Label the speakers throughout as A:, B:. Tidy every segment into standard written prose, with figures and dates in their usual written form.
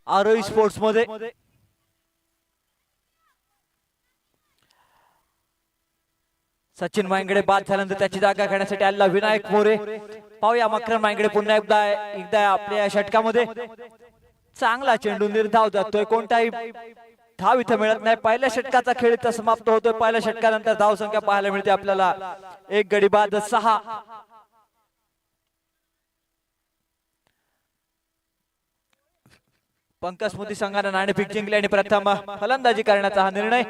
A: आरोही sports मध्ये सचिन मांगडे बाद झाल्यानंतर त्याची जागा घेण्यासाठी आलेला विनायक मोरे. पाहूया मकरन मांगडे पुन्हा एकदा आपल्या षटकामध्ये. चांगला चेंडू निर्धाव जातोय, कोणताही धाव इथे मिळत नाही. पहिल्या षटकाचा खेळ इथं समाप्त होतोय. पहिल्या षटकानंतर धाव संख्या पाहायला मिळते आपल्याला एक गडी बाद 6. पंकज स्मृती संघाने नाणेफेक जिंकली आणि प्रथम फलंदाजी करण्याचा हा निर्णय.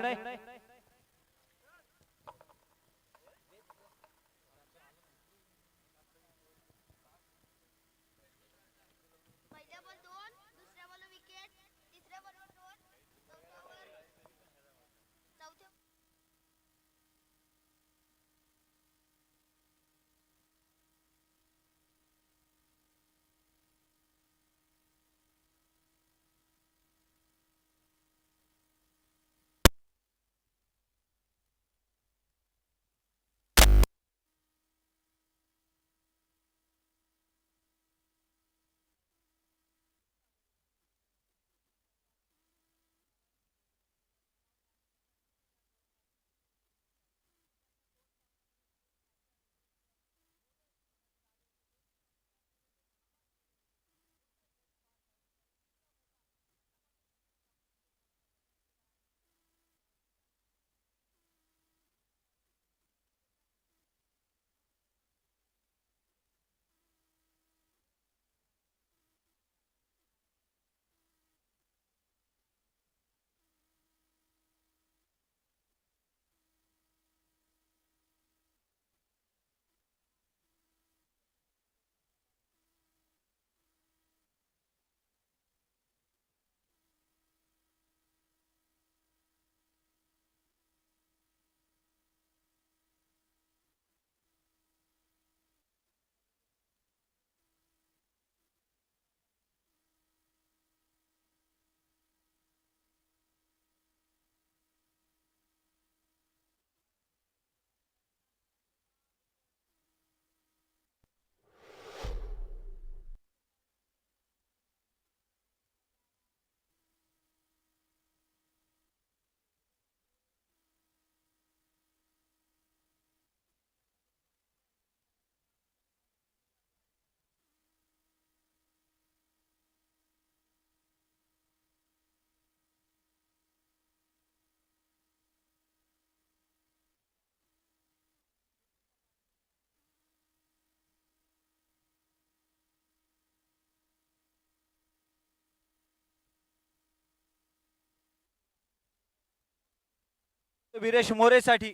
A: वीरेश मोरे साठी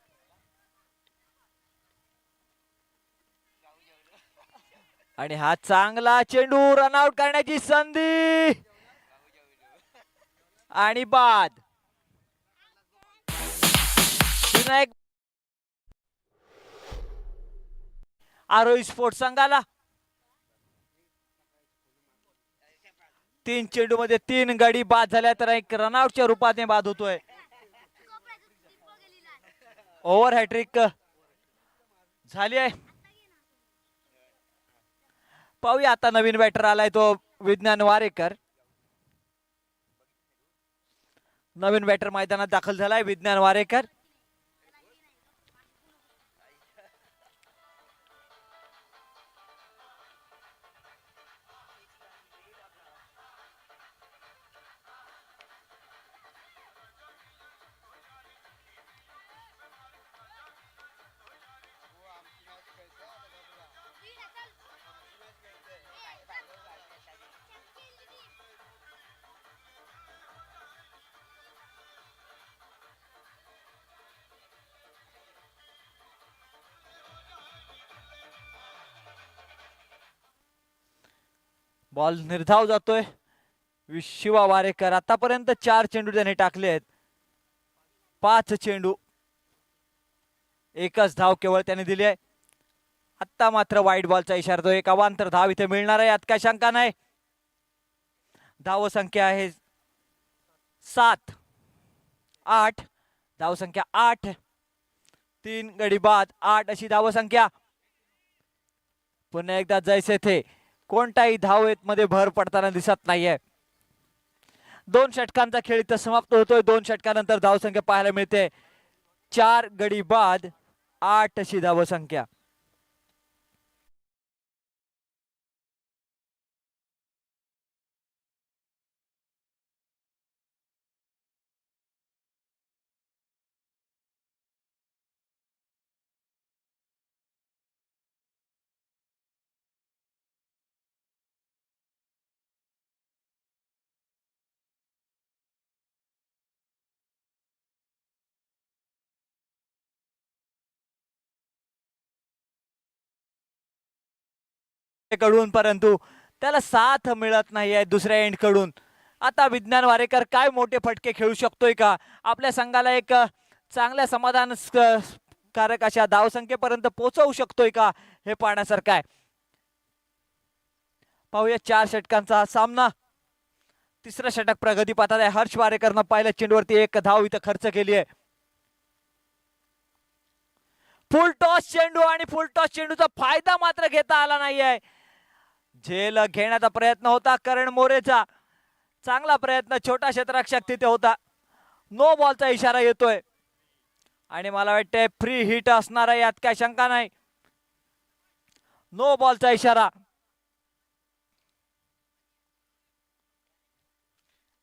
A: आणि हा चांगला चेंडू, रनआउट करण्याची संधी आणि बाद. विनायक आरोही स्पोर्ट्स संघाला 3 चेंडू मध्ये 3 गडी बाद झाल्या, तर एक रनआउटच्या रूपाने बाद होतोय. ओव्हर हॅट्रिक झाली आहे. पाहूया आता नवीन बॅटर आलाय तो विज्ञान वारेकर. नवीन बॅटर मैदानात दाखल झालाय विज्ञान वारेकर. बॉल निर्धाव जातोय. शिवा वारेकर आतापर्यंत 4 चेंडू त्याने टाकले आहेत. 5 चेंडू, एकच धाव केवळ त्याने दिली आहे. आता मात्र वाईट बॉलचा इशारा, तो एक अवांतर धाव इथे मिळणार आहे, यात काय शंका नाही. धाव संख्या आहे 7, 8. धाव संख्या 8, 3 गडी बाद 8 अशी धाव संख्या. पुन्हा एकदा जैसे थे कोणताही धावेत मध्ये भर पडताना दिसत नाहीये. 2 षटकांचा खेळ इथं समाप्त होतोय. 2 षटकानंतर धावसंख्या पाहायला मिळते 4 गडी बाद 8 अशी धावसंख्या. कडून परंतु त्याला साथ मिळत नाहीये दुसऱ्या एंड कडून. आता विज्ञान वारेकर काय मोठे फटके खेळू शकतोय का, आपल्या संघाला एक चांगल्या समाधानकारक अशा धावसंख्येपर्यंत पोहोचवू शकतोय का, हे पाहण्यासारखं आहे. पाहूया 4 षटकांचा हा सामना. तिसरं षटक प्रगती पथात आहे. हर्ष वारेकरनं पहिल्या चेंडूवरती 1 धाव इथं खर्च केली आहे. फुल टॉस चेंडू आणि फुल टॉस चेंडूचा फायदा मात्र घेता आला नाहीये. झेल घेण्याचा प्रयत्न होता करण मोरेचा, चांगला प्रयत्न, छोटा क्षेत्ररक्षक तिथे होता. नो बॉलचा इशारा येतोय आणि मला वाटतंय फ्री हिट असणार आहे, यात काय शंका नाही. नो बॉलचा इशारा.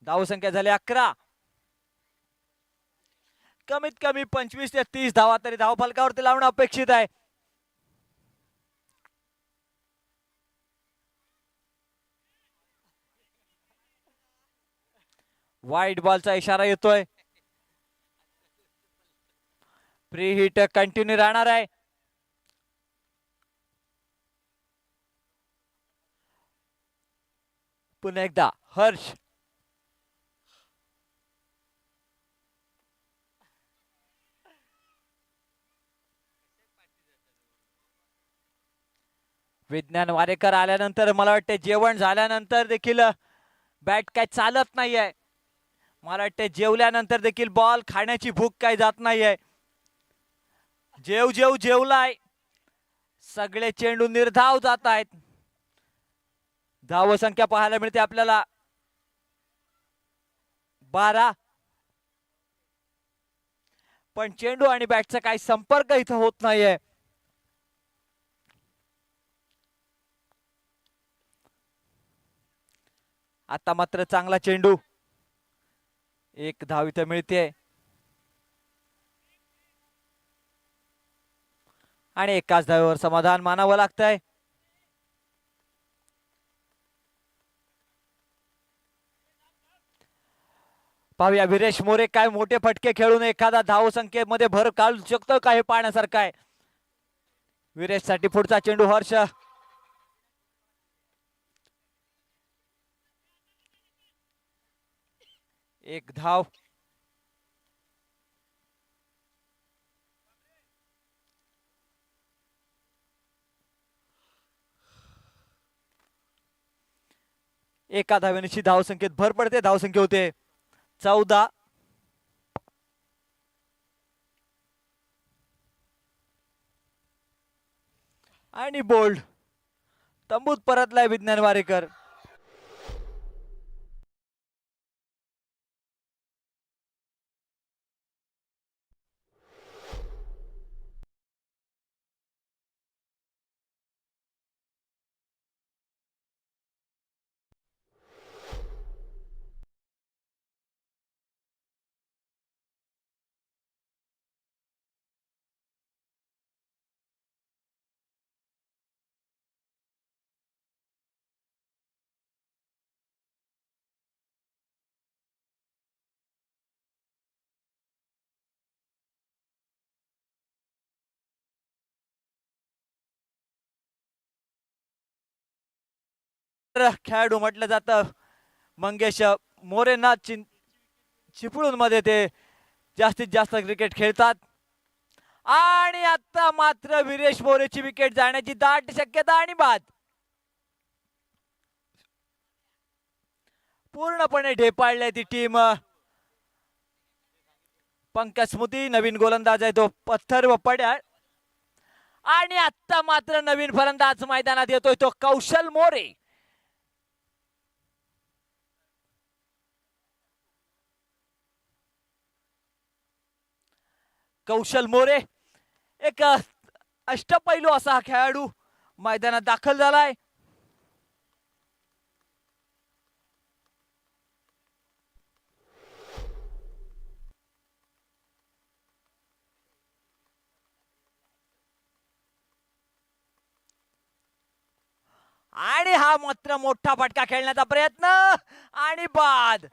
A: धावसंख्या झाली 11. कमीत कमी 25 ते 30 धावा तरी धावफलकावरती लावणं अपेक्षित आहे. वाईट बॉलचा इशारा येतोय. फ्री हिट कंटिन्यू राहणार आहे. पुन्हा एकदा हर्ष. विज्ञान वारेकर आल्यानंतर मला वाटते जेवण झाल्यानंतर देखील बॅट काय चालत नाहीये. मला वाटते जेवल्यानंतर देखील बॉल खाण्याची भूक काय जात नाहीये. जेवलाय. सगळे चेंडू निर्धाव जात आहेत. धावसंख्या पाहायला मिळते आपल्याला 12. पण चेंडू आणि बॅटचा काही संपर्क इथं होत नाहीये. आता मात्र चांगला चेंडू, 1 धाव इथं मिळते आणि एकाच धावेवर समाधान मानावं लागतंय. पाहूया विरेश मोरे काय मोठे फटके खेळून एखादा धावसंख्येमध्ये भर काढू शकतो का, हे पाहण्यासारखं आहे. विरेश साठी पुढचा चेंडू हर्ष. 1 धाव. एका धावेनिशी धावसंख्येत भर पडते. धावसंख्या होते 14. आणि बोल्ड तंबूत परतलाय विज्ञान वारेकर. खेळाडू म्हटलं जातं मंगेश मोरेंना चिपळूण मध्ये ते जास्तीत जास्त क्रिकेट खेळतात. आणि आता मात्र विरेश मोरेची विकेट जाण्याची दाट शक्यता आणि बाद. पूर्णपणे ढेपाळली ती टीम. पंकज स्मृती नवीन गोलंदाज आहे तो पत्थर व पड्या. आणि आता मात्र नवीन फलंदाज मैदानात येतोय तो कौशल मोरे. कौशल मोरे एक अष्टपैलू असा हा खेळाडू मैदानात दाखल झालाय. आणि हा मात्र मोठा फटका खेळण्याचा प्रयत्न आणि बाद.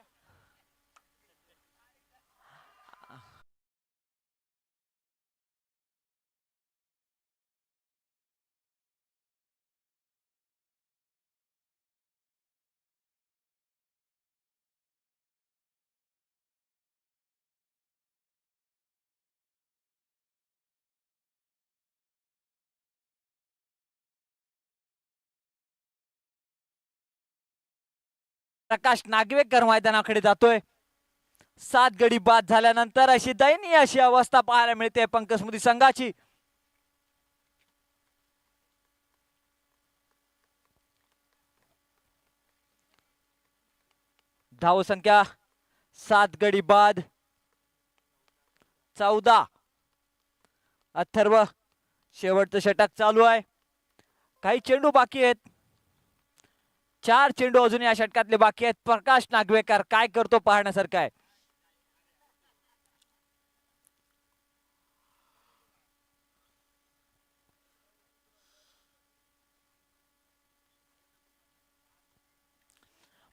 A: प्रकाश नागवेकर मैदानाकडे जातोय. 7 गडी बाद झाल्यानंतर अशी दयनीय अशी अवस्था पाहायला मिळते पंकस्मृती संघाची. धाव संख्या 7 गडी बाद 14. अथर्व शेवटचं षटक चालू आहे. काही चेंडू बाकी आहेत. 4 चेंडू अजून या षटकातले बाकी आहेत. प्रकाश नागवेकर काय करतो पाहण्यासारखं आहे.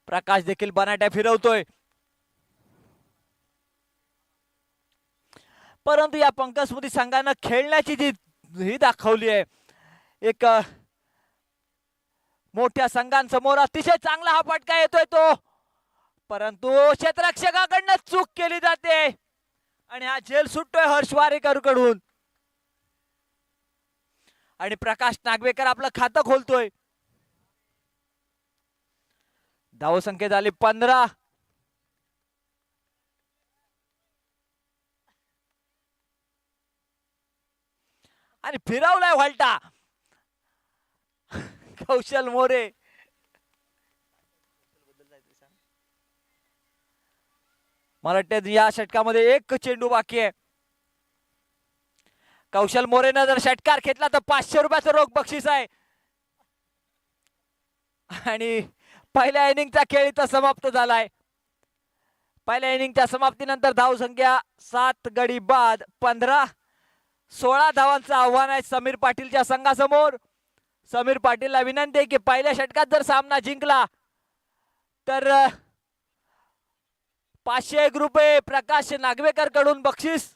A: प्रकाश देखील बनाट्या फिरवतोय. परंतु या पंकस्मृती संघानं खेळण्याची जी ही दाखवली आहे एक मोठ्या संघांसमोर अतिशय चांगला हा फटका येतोय तो, परंतु क्षेत्ररक्षकाकडनं चूक केली जाते आणि हा झेल सुटतोय हर्ष वारेकर कडून आणि प्रकाश नागवेकर आपलं खातं खोलतोय. धाव संख्या झाली 15. आणि फिरवलाय व्हाल्टा कौशल मोरे. मला वाटतं या षटकामध्ये एक चेंडू बाकी आहे. कौशल मोरेनं जर षटकार घेतला तर 500 रुपयाचं रोख बक्षीस आहे. आणि पहिल्या इनिंगचा खेळ इथं समाप्त झालाय. पहिल्या इनिंगच्या समाप्तीनंतर धाव संख्या 7 गडी बाद 15. 16 धावांचं आव्हान आहे समीर पाटीलच्या संघासमोर. समीर पाटीलला विनंती आहे की पहिल्या षटकात जर सामना जिंकला तर 501 रुपये प्रकाश नागवेकर कडून बक्षीस.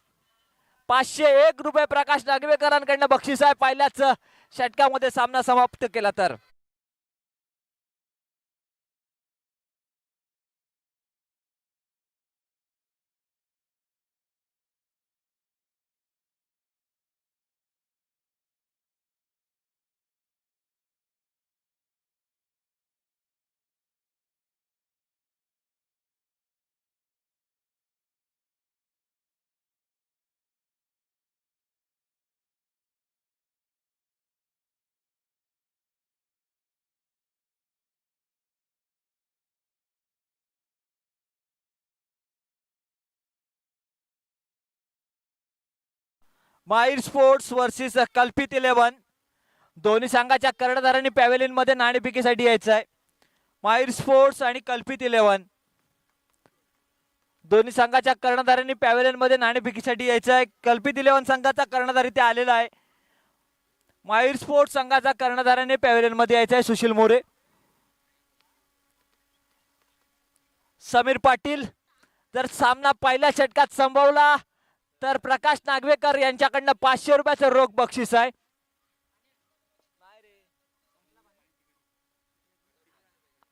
A: 501 रुपये प्रकाश नागवेकरांकडनं बक्षीस आहे पहिल्याच षटकामध्ये सामना समाप्त केला तर. माहीर स्पोर्ट्स वर्सेस कल्पित 11. दोन्ही संघाच्या कर्णधारांनी पॅव्हेलियन मध्ये नाणेफेकीसाठी यायचं आहे. माहीर स्पोर्ट्स आणि कल्पित 11 दोन्ही संघाच्या कर्णधारांनी पॅव्हेलियन मध्ये नाणेफेकीसाठी यायचं आहे. कल्पित 11 संघाचा कर्णधार इथे आलेला आहे. माहीर स्पोर्ट्स संघाचा कर्णधाराने पॅव्हेलियन मध्ये यायचं आहे सुशील मोरे. समीर पाटील जर सामना पहिल्या षटकात संभवला तर प्रकाश नागवेकर यांच्याकडनं 500 रुपयाचं रोख बक्षीस आहे.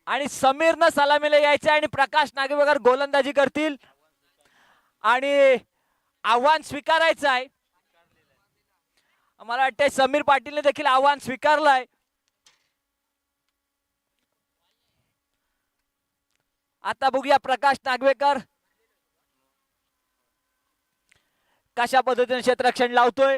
A: आणि समीरनं सलामीला यायचे आणि प्रकाश नागवेकर गोलंदाजी करतील आणि आव्हान स्वीकारायचं आहे. मला वाटतंय समीर पाटीलने देखील आव्हान स्वीकारलंय. आता बघूया प्रकाश नागवेकर कशा पद्धतीने क्षेत्ररक्षण लावतोय.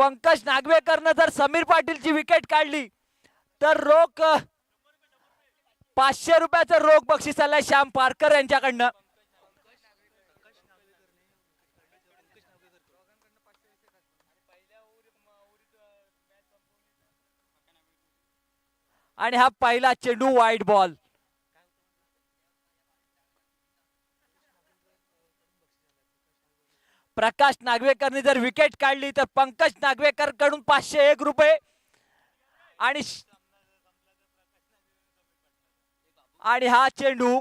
A: पंकज नागवेकरनं जर समीर पाटीलची विकेट काढली तर रोख 500 रुपयाचं रोख बक्षीस आलंय श्याम पारकर यांच्याकडनं. आणि हा पहिला चेंडू वाईड बॉल. प्रकाश नागवेकरने जर विकेट काढली तर पंकज नागवेकर कडून 501 रुपये आणि हा चेंडू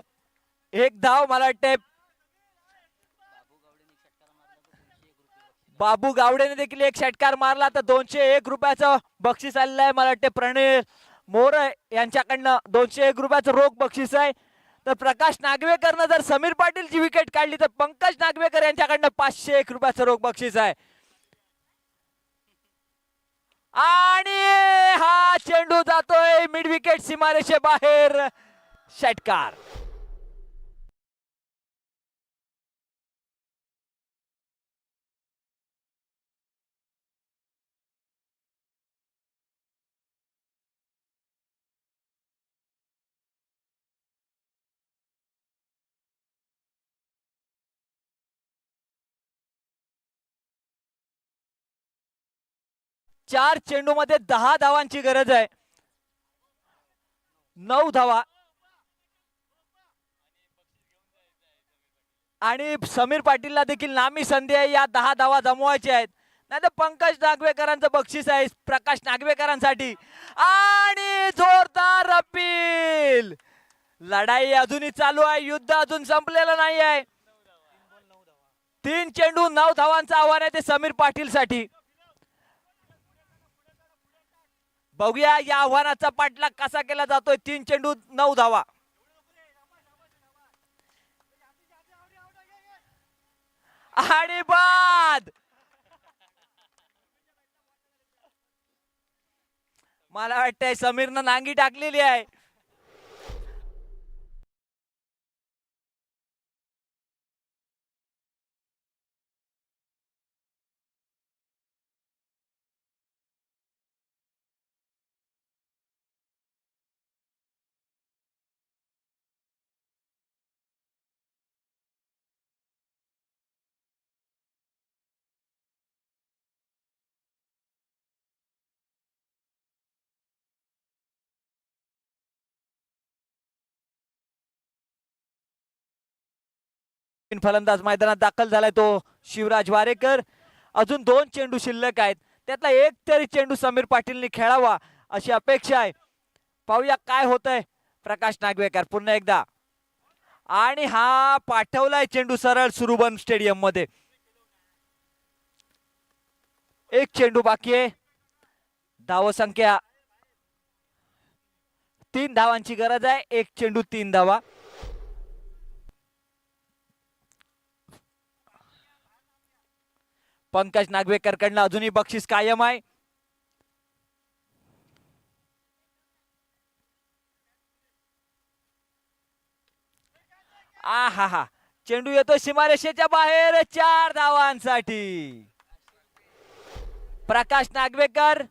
A: एक धाव. मला वाटते बाबू गावडेने देखील एक षटकार मारला तर 201 रुपयाचं बक्षीस आलेलं आहे. मला वाटते प्रणय मोर यांच्याकडनं 201 रुपयाचं रोख बक्षीस आहे. तर प्रकाश नागवेकरनं जर समीर पाटीलची विकेट काढली तर पंकज नागवेकर यांच्याकडनं 501 रुपयाचं रोख बक्षीस आहे. आणि हा चेंडू जातोय मिड विकेट सीमारेषे बाहेर. षटकार. चार चेंडू मध्ये 10 धावांची गरज आहे. 9 धावा आणि समीर पाटीलला देखील नामी संधी आहे या 10 धावा जमवायच्या आहेत. नाही तर पंकज नागवेकरांचं बक्षीस आहे प्रकाश नागवेकरांसाठी. आणि जोरदार अपील. लढाई अजूनही चालू आहे. युद्ध अजून संपलेलं नाही आहे. 3 चेंडू 9 धावांचं आव्हान आहे ते समीर पाटील साठी. बघूया या आव्हानाचा पाठलाग कसा केला जातोय. 3 चेंडू 9 धावा. आणि बाद. मला वाटतंय समीरनं नांगी टाकलेली आहे. फलंदाज मैदानात दाखल झालाय तो शिवराज वारेकर. अजून 2 चेंडू शिल्लक आहेत. त्यातला एक तरी चेंडू समीर पाटीलने खेळावा अशी अपेक्षा आहे. पाहूया काय होतंय. प्रकाश नागवेकर पुन्हा एकदा. आणि हा पाठवलाय चेंडू सरळ सुरुबन स्टेडियम मध्ये. एक चेंडू बाकी आहे. धावसंख्या 3 धावांची गरज आहे. एक चेंडू 3 धावा. पंकज नागवेकर कडनं अजूनही बक्षीस कायम आहे. आहा चेंडू येतो सीमारेषेच्या बाहेर. 4 धावांसाठी प्रकाश नागवेकर